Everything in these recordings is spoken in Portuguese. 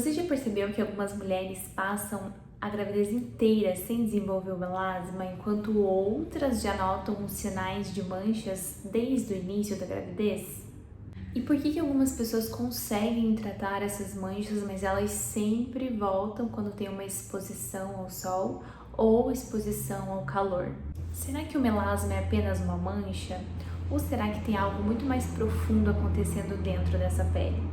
Você já percebeu que algumas mulheres passam a gravidez inteira sem desenvolver o melasma, enquanto outras já notam os sinais de manchas desde o início da gravidez? E por que algumas pessoas conseguem tratar essas manchas, mas elas sempre voltam quando tem uma exposição ao sol ou exposição ao calor? Será que o melasma é apenas uma mancha? Ou será que tem algo muito mais profundo acontecendo dentro dessa pele?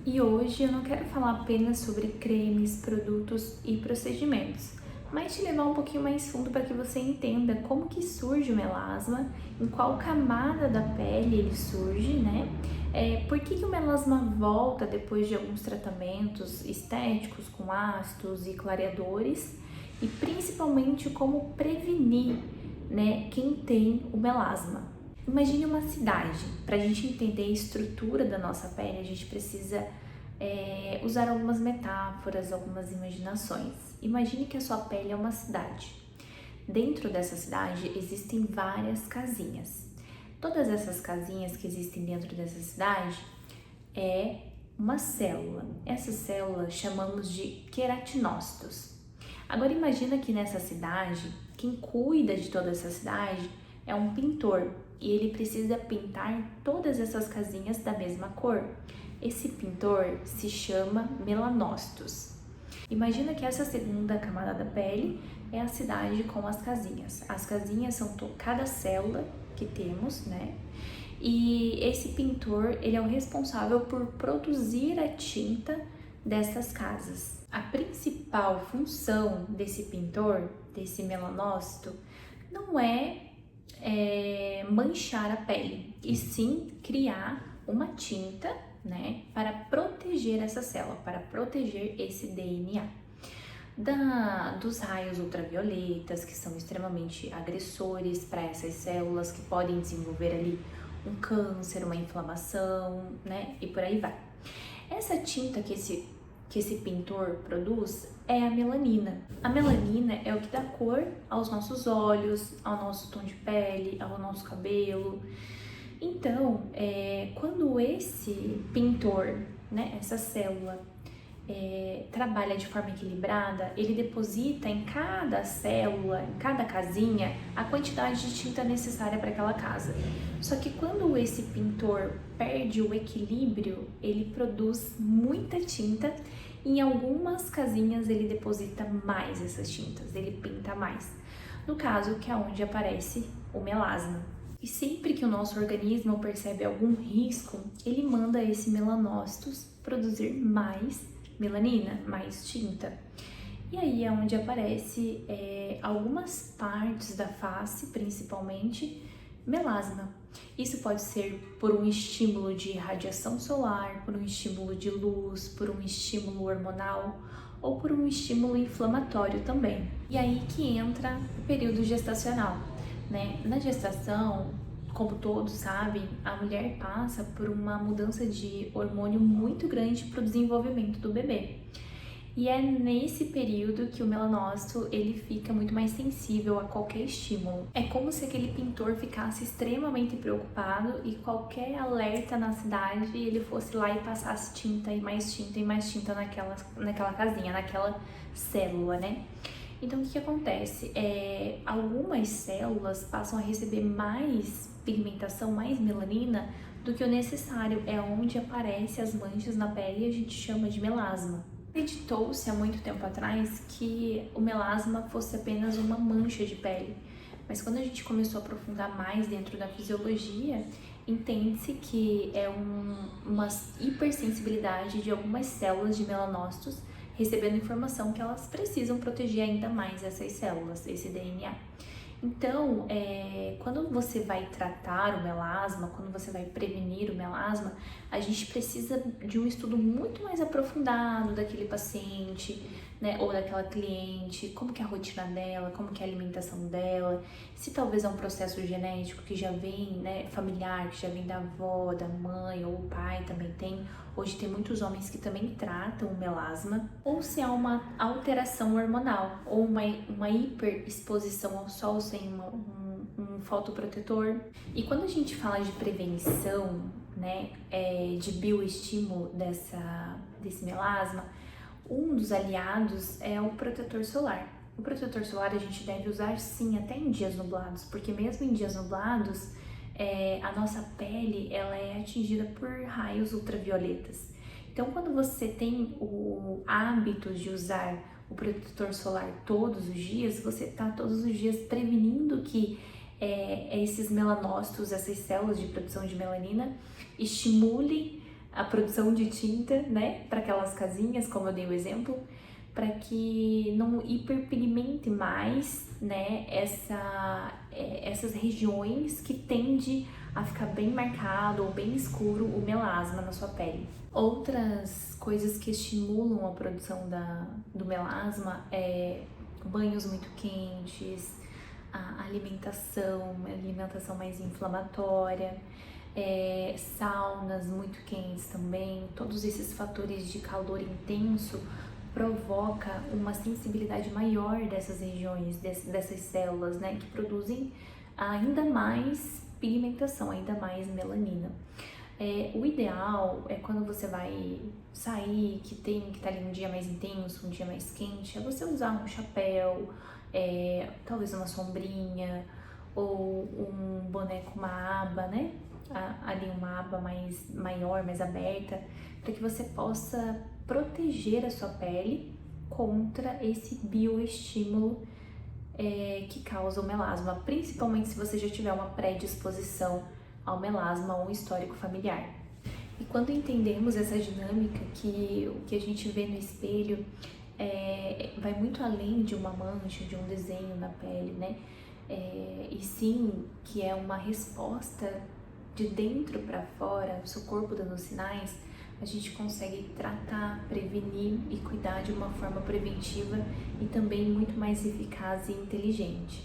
E hoje eu não quero falar apenas sobre cremes, produtos e procedimentos, mas te levar um pouquinho mais fundo para que você entenda como que surge o melasma, em qual camada da pele ele surge, né? Por que o melasma volta depois de alguns tratamentos estéticos com ácidos e clareadores e principalmente como prevenir, né, quem tem o melasma. Imagine uma cidade. Para a gente entender a estrutura da nossa pele, a gente precisa usar algumas metáforas, algumas imaginações. Imagine que a sua pele é uma cidade. Dentro dessa cidade existem várias casinhas. Todas essas casinhas que existem dentro dessa cidade é uma célula. Essa célula chamamos de queratinócitos. Agora imagina que nessa cidade, quem cuida de toda essa cidade é um pintor e ele precisa pintar todas essas casinhas da mesma cor. Esse pintor se chama melanócitos. Imagina que essa segunda camada da pele é a cidade com as casinhas. As casinhas são cada célula que temos, né? E esse pintor, ele é o responsável por produzir a tinta dessas casas. A principal função desse pintor, desse melanócito, não é manchar a pele, e sim criar uma tinta, né, para proteger essa célula, para proteger esse DNA dos raios ultravioletas, que são extremamente agressores para essas células, que podem desenvolver ali um câncer, uma inflamação, né, e por aí vai. Essa tinta que esse pintor produz é a melanina. A melanina é o que dá cor aos nossos olhos, ao nosso tom de pele, ao nosso cabelo. Então, quando esse pintor, né, essa célula, trabalha de forma equilibrada, ele deposita em cada célula, em cada casinha, a quantidade de tinta necessária para aquela casa. Só que quando esse pintor perde o equilíbrio, ele produz muita tinta e em algumas casinhas ele deposita mais essas tintas, ele pinta mais. No caso, que é onde aparece o melasma. E sempre que o nosso organismo percebe algum risco, ele manda esse melanócitos produzir mais melanina, mais tinta. E aí é onde aparece algumas partes da face, principalmente melasma. Isso pode ser por um estímulo de radiação solar, por um estímulo de luz, por um estímulo hormonal ou por um estímulo inflamatório também. E aí que entra o período gestacional, né? Na gestação, como todos sabem, a mulher passa por uma mudança de hormônio muito grande para o desenvolvimento do bebê. E é nesse período que o melanócito ele fica muito mais sensível a qualquer estímulo. É como se aquele pintor ficasse extremamente preocupado e qualquer alerta na cidade ele fosse lá e passasse tinta e mais tinta e mais tinta naquela casinha, naquela célula, né? Então, o que acontece? Algumas células passam a receber mais pigmentação, mais melanina do que o necessário. É onde aparecem as manchas na pele e a gente chama de melasma. Acreditou-se há muito tempo atrás que o melasma fosse apenas uma mancha de pele, mas quando a gente começou a aprofundar mais dentro da fisiologia, entende-se que é uma hipersensibilidade de algumas células de melanócitos recebendo informação que elas precisam proteger ainda mais essas células, esse DNA. Então, quando você vai tratar o melasma, quando você vai prevenir o melasma, a gente precisa de um estudo muito mais aprofundado daquele paciente, né, ou daquela cliente, como que é a rotina dela, como que é a alimentação dela, se talvez é um processo genético que já vem, né, familiar, que já vem da avó, da mãe, ou o pai também tem. Hoje tem muitos homens que também tratam o melasma, ou se há uma alteração hormonal, ou uma hiperexposição ao sol sem um fotoprotetor. E quando a gente fala de prevenção, né, de bioestímulo desse melasma, Um dos aliados é o protetor solar. O protetor solar a gente deve usar sim até em dias nublados, porque mesmo em dias nublados, a nossa pele ela é atingida por raios ultravioletas. Então, quando você tem o hábito de usar o protetor solar todos os dias, você está todos os dias prevenindo que esses melanócitos, essas células de produção de melanina, estimule a produção de tinta, né, para aquelas casinhas, como eu dei o exemplo, para que não hiperpigmente mais, né, essas regiões que tende a ficar bem marcado ou bem escuro o melasma na sua pele. Outras coisas que estimulam a produção do melasma é banhos muito quentes, a alimentação mais inflamatória, saunas muito quentes também. Todos esses fatores de calor intenso provoca uma sensibilidade maior dessas regiões, dessas células, né, que produzem ainda mais pigmentação, ainda mais melanina. O ideal é quando você vai sair, que estar ali um dia mais intenso, um dia mais quente, é você usar um chapéu, talvez uma sombrinha ou um boné com uma aba, né? Ali uma aba maior, mais aberta, para que você possa proteger a sua pele contra esse bioestímulo que causa o melasma, principalmente se você já tiver uma predisposição ao melasma ou um histórico familiar. E quando entendemos essa dinâmica, que o que a gente vê no espelho vai muito além de uma mancha, de um desenho na pele, né? E sim que é uma resposta de dentro para fora, o seu corpo dando sinais, a gente consegue tratar, prevenir e cuidar de uma forma preventiva e também muito mais eficaz e inteligente.